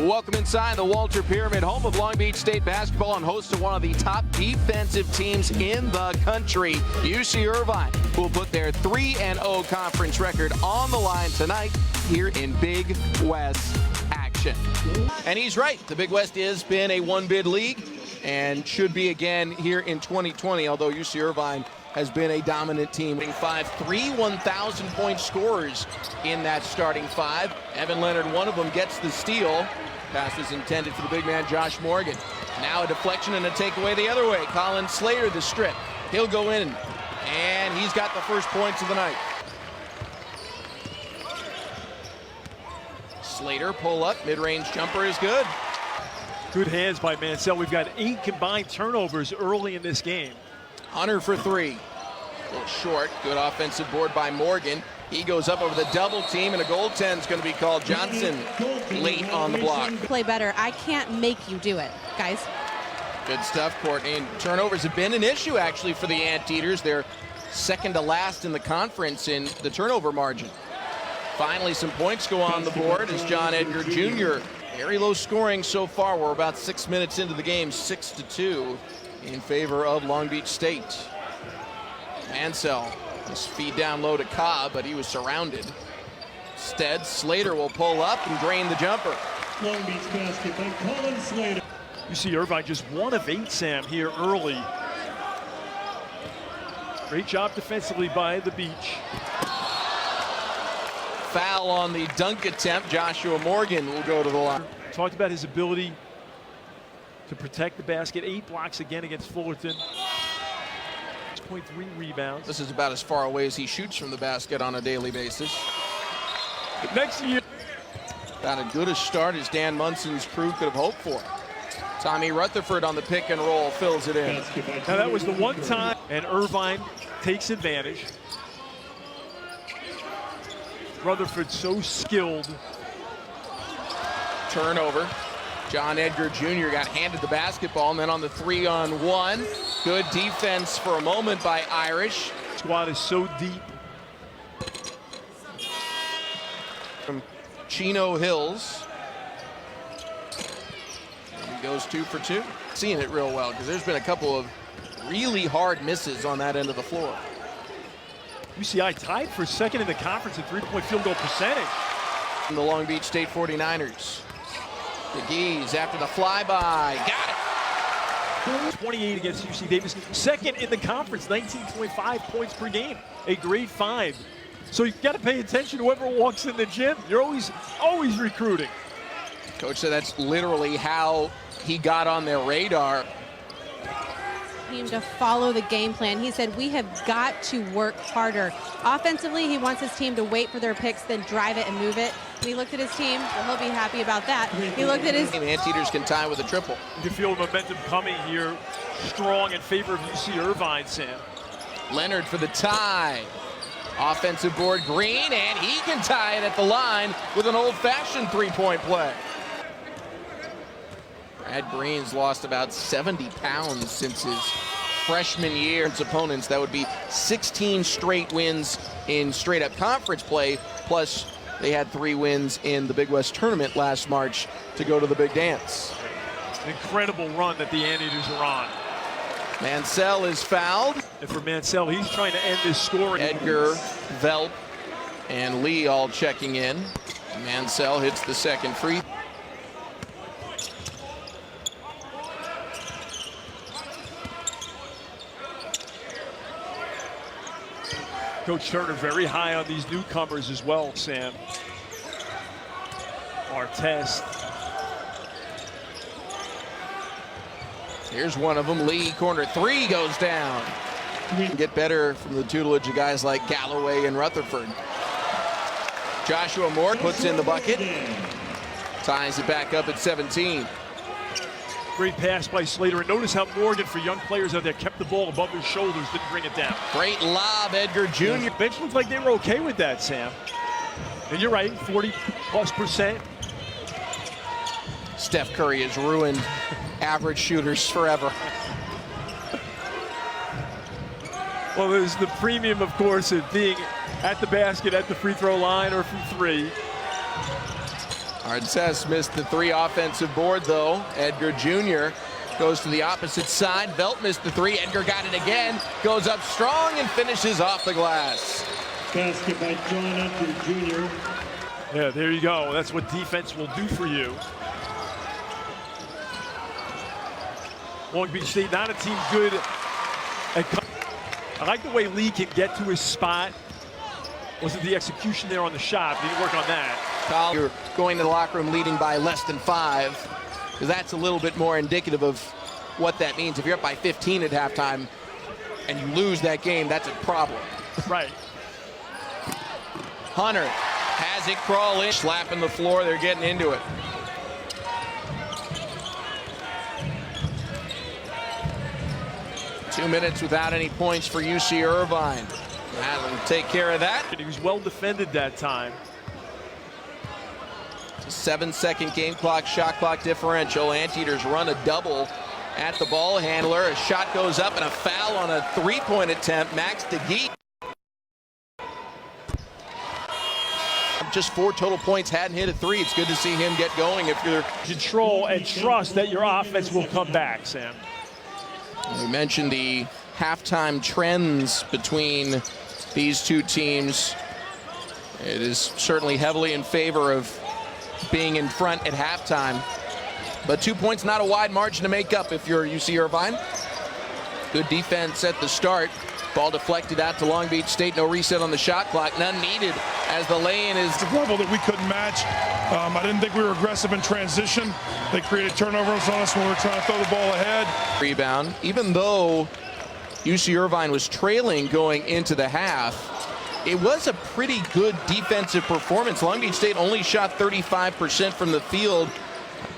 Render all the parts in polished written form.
Welcome inside the Walter Pyramid, home of Long Beach State basketball and host to one of the top defensive teams in the country. UC Irvine will put their 3-0 conference record on the line tonight here in Big West action. And he's right. The Big West has been a one-bid league and should be again here in 2020, although UC Irvine has been a dominant team. 5-3 1,000-point scorers in that starting five. Evan Leonard, one of them, gets the steal. Pass was intended for the big man, Josh Morgan. Now a deflection and a takeaway the other way. Colin Slater, the strip. He'll go in, and he's got the first points of the night. Slater, pull up, mid-range jumper is good. Good hands by Mansell. We've got 8 combined turnovers early in this game. Hunter for 3. A little short. Good offensive board by Morgan. He goes up over the double team, and a goaltend's going to be called. Johnson late on the block. Play better. I can't make you do it, guys. Good stuff, Courtney. And turnovers have been an issue, actually, for the Anteaters. They're second to last in the conference in the turnover margin. Finally, some points go on the board as John Edgar Jr. Very low scoring so far. We're about 6 minutes into the game, 6-2 in favor of Long Beach State. Mansell, his feed down low to Cobb, but he was surrounded. Instead, Slater will pull up and drain the jumper. Long Beach basket by Colin Slater. You see Irvine just 1 of 8, Sam, here early. Great job defensively by the Beach. Foul on the dunk attempt. Joshua Morgan will go to the line. Talked about his ability to protect the basket. 8 blocks again against Fullerton. 6.3 rebounds. This is about as far away as he shoots from the basket on a daily basis. Next year. About as good a start as Dan Munson's crew could have hoped for. Tommy Rutherford on the pick and roll fills it in. Now that was the one time, and Irvine takes advantage. Rutherford so skilled. Turnover. John Edgar Jr. got handed the basketball, and then on the 3-on-1. Good defense for a moment by Irish. Squad is so deep. From Chino Hills. And he goes 2 for 2. Seeing it real well, because there's been a couple of really hard misses on that end of the floor. UCI tied for second in the conference in 3-point field goal percentage. From the Long Beach State 49ers. DeGees after the flyby. Got it. 28 against UC Davis. Second in the conference, 19.5 points per game. A grade 5. So you've got to pay attention to whoever walks in the gym. You're always recruiting. Coach said that's literally how he got on their radar. Team to follow the game plan. He said we have got to work harder. Offensively, he wants his team to wait for their picks, then drive it and move it. He looked at his team. Well, he'll be happy about that. He looked at his... Anteaters can tie with a triple. You can feel the momentum coming here strong in favor of UC Irvine, Sam. Leonard for the tie. Offensive board, Green, and he can tie it at the line with an old-fashioned three-point play. Brad Green's lost about 70 pounds since his freshman year. His opponents, that would be 16 straight wins in straight-up conference play, plus they had 3 wins in the Big West tournament last March to go to the big dance. An incredible run that the Anteaters are on. Mansell is fouled. And for Mansell, he's trying to end this scoring. Edgar, Velp, and Lee all checking in. Mansell hits the second free. Coach Turner very high on these newcomers as well, Sam. Artest. Here's one of them. Lee, corner 3 goes down. Get better from the tutelage of guys like Galloway and Rutherford. Joshua Moore puts in the bucket. Ties it back up at 17. Great pass by Slater. And notice how Morgan, for young players out there, kept the ball above their shoulders, didn't bring it down. Great lob, Edgar Jr. Bench looked like they were okay with that, Sam. And you're right, 40+%. Steph Curry has ruined average shooters forever. Well, there's the premium, of course, of being at the basket, at the free throw line, or from 3. Artest missed the 3 offensive board, though. Edgar Jr. goes to the opposite side. Velt missed the 3. Edgar got it again. Goes up strong and finishes off the glass. Basket by John Edgar Jr. Yeah, there you go. That's what defense will do for you. Long Beach State, not a team good at. I like the way Lee can get to his spot. Wasn't the execution there on the shot? Need to work on that. You're going to the locker room leading by less than 5, because that's a little bit more indicative of what that means. If you're up by 15 at halftime and you lose that game, that's a problem. Right. Hunter has it crawl in, slapping the floor. They're getting into it. Two minutes without any points for UC Irvine. That'll take care of that. He was well defended that time. 7-second game clock, shot clock differential. Anteaters run a double at the ball handler. A shot goes up and a foul on a 3-point attempt. Max DeGeet. Just 4 total points, hadn't hit a 3. It's good to see him get going if you're... Control and trust that your offense will come back, Sam. We mentioned the halftime trends between these two teams. It is certainly heavily in favor of being in front at halftime. But 2 points, not a wide margin to make up if you're UC Irvine. Good defense at the start. Ball deflected out to Long Beach State. No reset on the shot clock. None needed as the lay-in is... It's a level that we couldn't match. I didn't think we were aggressive in transition. They created turnovers on us when we were trying to throw the ball ahead. Rebound. Even though UC Irvine was trailing going into the half, it was a pretty good defensive performance. Long Beach State only shot 35% from the field.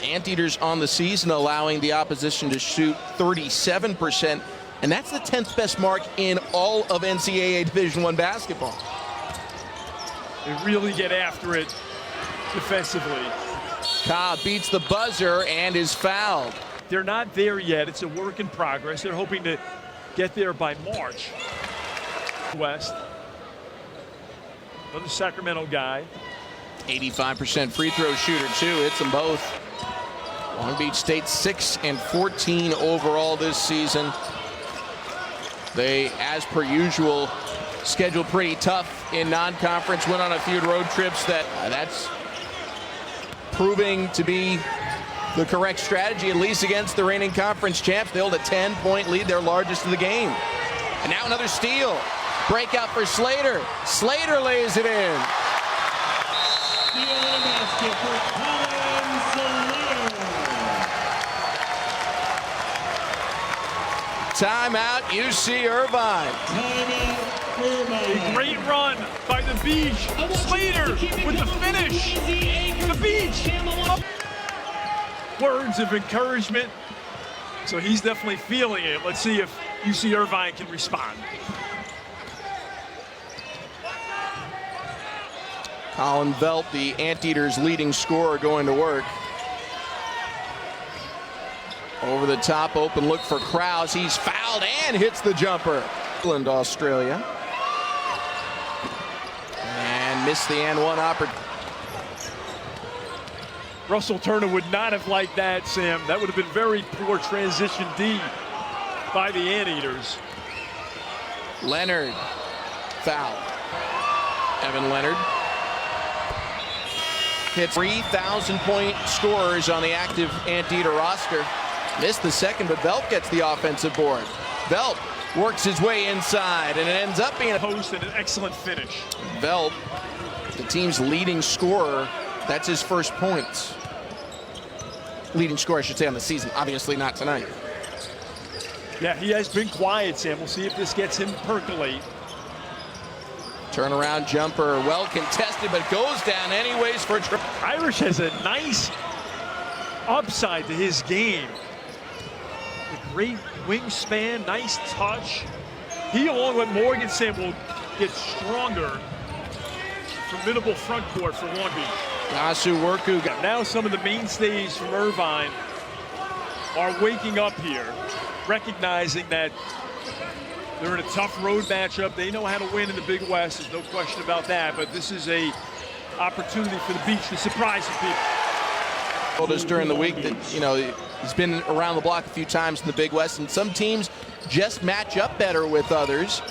Anteaters on the season allowing the opposition to shoot 37%. And that's the 10th best mark in all of NCAA Division I basketball. They really get after it defensively. Cobb beats the buzzer and is fouled. They're not there yet. It's a work in progress. They're hoping to get there by March. West. Another Sacramento guy. 85% free throw shooter, too. Hits them both. Long Beach State 6-14 overall this season. They, as per usual, scheduled pretty tough in non-conference. Went on a few road trips. That's proving to be the correct strategy, at least against the reigning conference champs. They hold a 10-point lead, their largest of the game. And now another steal. Breakout for Slater. Slater lays it in. Steal and a basket for Colin Slater. Timeout, UC Irvine. Timeout, Irvine. A great run by the Beach. Slater with the finish. The Beach. Words of encouragement. So he's definitely feeling it. Let's see if UC Irvine can respond. Colin Velt, the Anteaters' leading scorer, going to work. Over the top, open look for Krause. He's fouled and hits the jumper. England, Australia. And missed the and one opportunity. Russell Turner would not have liked that, Sam. That would have been very poor transition D by the Anteaters. Leonard, foul. Evan Leonard hits 3,000-point scorers on the active Anteater roster. Missed the second, but Velt gets the offensive board. Velt works his way inside, and it ends up being a post and an excellent finish. Velt, the team's leading scorer, that's his first points. Leading scorer, I should say, on the season. Obviously not tonight. Yeah, he has been quiet, Sam. We'll see if this gets him to percolate. Turnaround jumper, well contested, but goes down anyways for a trip. Irish has a nice upside to his game. A great wingspan, nice touch. He, along with Morgan, Sam, will get stronger. Formidable front court for Long Beach. Yasu Worku. Now some of the mainstays from Irvine are waking up here, recognizing that they're in a tough road matchup. They know how to win in the Big West. There's no question about that. But this is a opportunity for the Beach to surprise some people. Told us during the week that, he's been around the block a few times in the Big West, and some teams just match up better with others.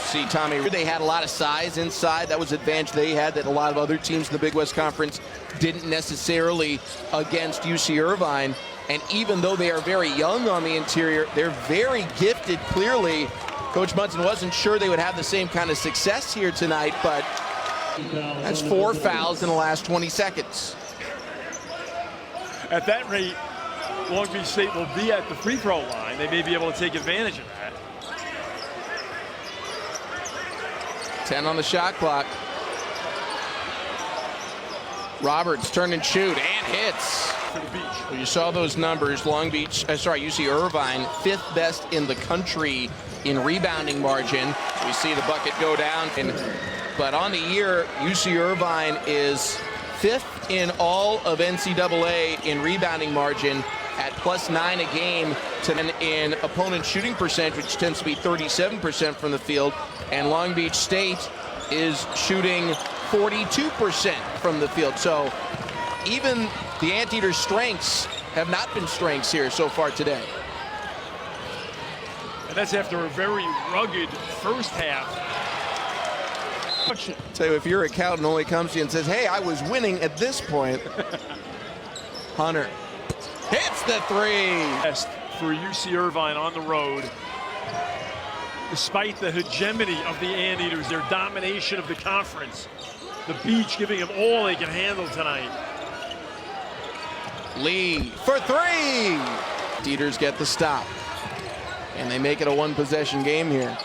See, Tommy, they had a lot of size inside. That was an advantage they had that a lot of other teams in the Big West Conference didn't necessarily against UC Irvine. And even though they are very young on the interior, they're very gifted, clearly. Coach Munson wasn't sure they would have the same kind of success here tonight, but that's 4 fouls in the last 20 seconds. At that rate, Long Beach State will be at the free throw line. They may be able to take advantage of that. 10 on the shot clock. Roberts turn and shoot and hits. For the Beach. Well, you saw those numbers. UC Irvine, 5th best in the country in rebounding margin. We see the bucket go down. But on the year, UC Irvine is 5th in all of NCAA in rebounding margin at +9 a game in opponent shooting percentage, which tends to be 37% from the field. And Long Beach State is shooting 42% from the field. So even the Anteaters' strengths have not been strengths here so far today. And that's after a very rugged first half. So if your accountant only comes to you and says, hey, I was winning at this point. Hunter hits the three. Best for UC Irvine on the road. Despite the hegemony of the Anteaters, their domination of the conference, the Beach giving them all they can handle tonight. Lee for three. Anteaters get the stop. And they make it a one-possession game here.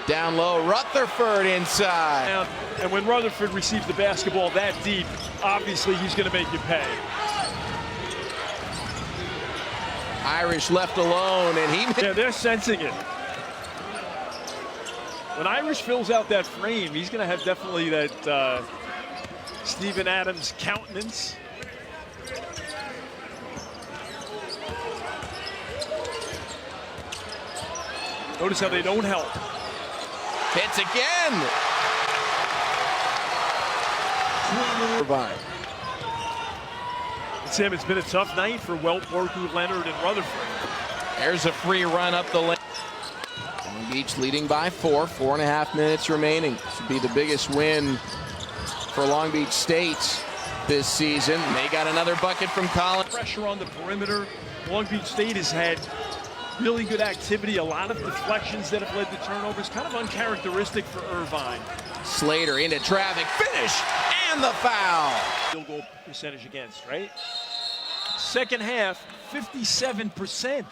Down low, Rutherford inside. And when Rutherford receives the basketball that deep, obviously he's going to make you pay. Irish left alone, and he... Yeah, they're sensing it. When Irish fills out that frame, he's going to have definitely that Steven Adams countenance. Notice how they don't help. Hits again. Irvine. Sam, it's been a tough night for Welp, Worku, Leonard, and Rutherford. There's a free run up the lane. Long Beach leading by 4.5 minutes remaining. This would be the biggest win for Long Beach State this season. They got another bucket from Collins. Pressure on the perimeter. Long Beach State has had really good activity, a lot of deflections that have led to turnovers, kind of uncharacteristic for Irvine. Slater into traffic, finish, and the foul. Field goal percentage against, right? Second half, 57%.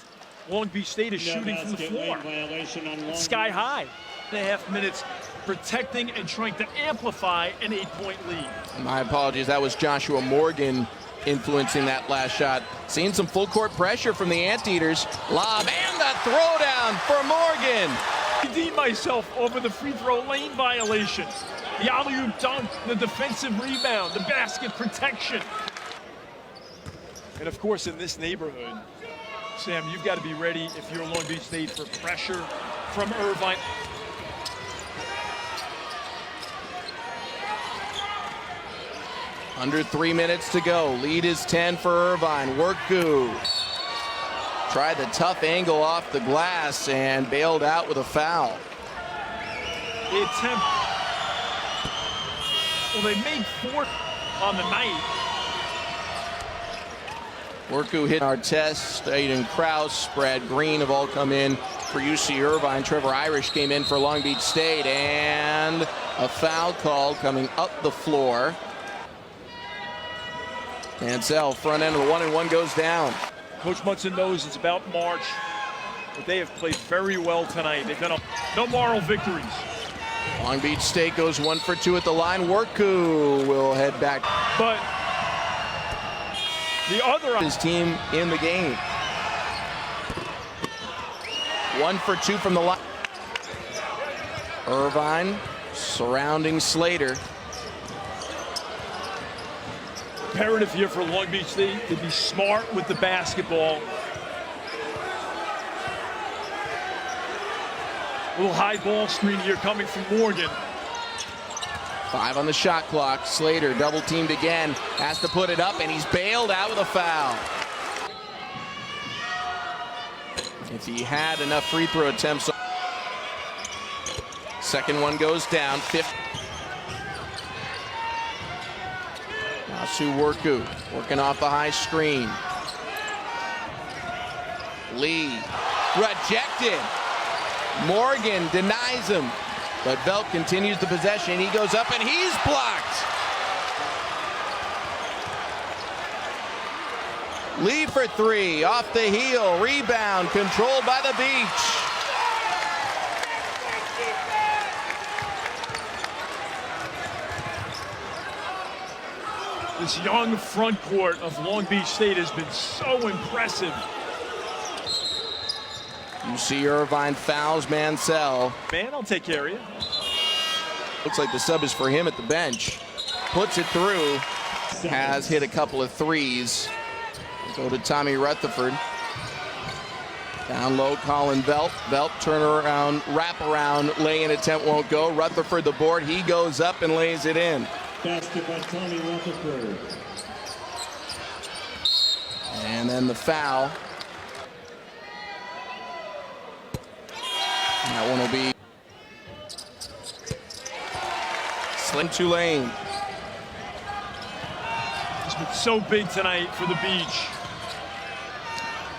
Long Beach State is shooting from the floor. It's sky high. 2.5 minutes protecting and trying to amplify an 8-point lead. My apologies, that was Joshua Morgan influencing that last shot. Seeing some full court pressure from the Anteaters. Lob and the throwdown for Morgan. I redeemed myself over the free throw lane violation. The alley-oop dunk, the defensive rebound, the basket protection. And of course, in this neighborhood, Sam, you've got to be ready if you're Long Beach State for pressure from Irvine. Under 3 minutes to go. Lead is 10 for Irvine. Worku tried the tough angle off the glass and bailed out with a foul. They attempt. Well, they made 4 on the night. Worku hit Artest, Aiden Krause, Brad Green have all come in for UC Irvine. Trevor Irish came in for Long Beach State, and a foul call coming up the floor. Ansel, front end of the 1-and-1 goes down. Coach Munson knows it's about March, but they have played very well tonight. They've done no moral victories. Long Beach State goes 1 for 2 at the line. Worku will head back. But the other his team in the game. 1 for 2 from the line. Irvine surrounding Slater. Imperative here for Long Beach State to be smart with the basketball. A little high ball screen here coming from Morgan. 5 on the shot clock. Slater double teamed again, has to put it up, and he's bailed out with a foul. If he had enough free throw attempts. Second one goes down. Fifth. Worku working off the high screen. Lee rejected. Morgan denies him, but Velt continues the possession. He goes up and he's blocked. Lee for 3, off the heel, rebound, controlled by the Beach. This young front court of Long Beach State has been so impressive. UC Irvine fouls Mansell. Man, I'll take care of you. Looks like the sub is for him at the bench. Puts it through. Has hit a couple of threes. Go to Tommy Rutherford. Down low, Colin Velt. Velt turnaround, wraparound, lay-in attempt won't go. Rutherford the board. He goes up and lays it in. Basket by Tommy Rutherford. And then the foul. That one will be Slim Tulane. It's been so big tonight for the Beach.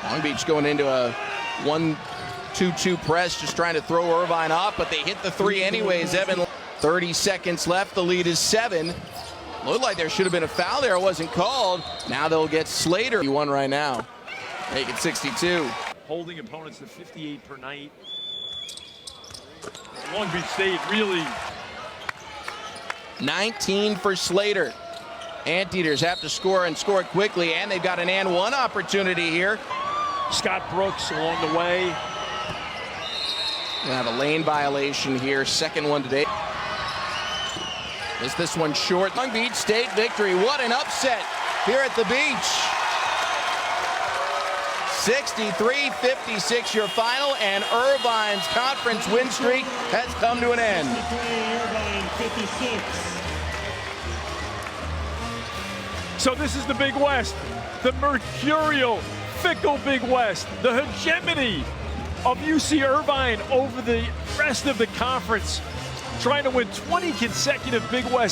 Long Beach going into a 1-2-2 press, just trying to throw Irvine off, but they hit the 3 anyways. Evan, 30 seconds left. The lead is 7. Looked like there should have been a foul there. It wasn't called. Now they'll get Slater. He won right now. Make it 62. Holding opponents to 58 per night. Long Beach State really. 19 for Slater. Anteaters have to score and score quickly, and they've got an and one opportunity here. Scott Brooks along the way. We'll have a lane violation here. Second one today. Is this one short? Long Beach State victory. What an upset here at the Beach. 63-56 your final, and Irvine's conference win streak has come to an end. Irvine 56. So this is the Big West, the mercurial, fickle Big West, the hegemony of UC Irvine over the rest of the conference, trying to win 20 consecutive Big West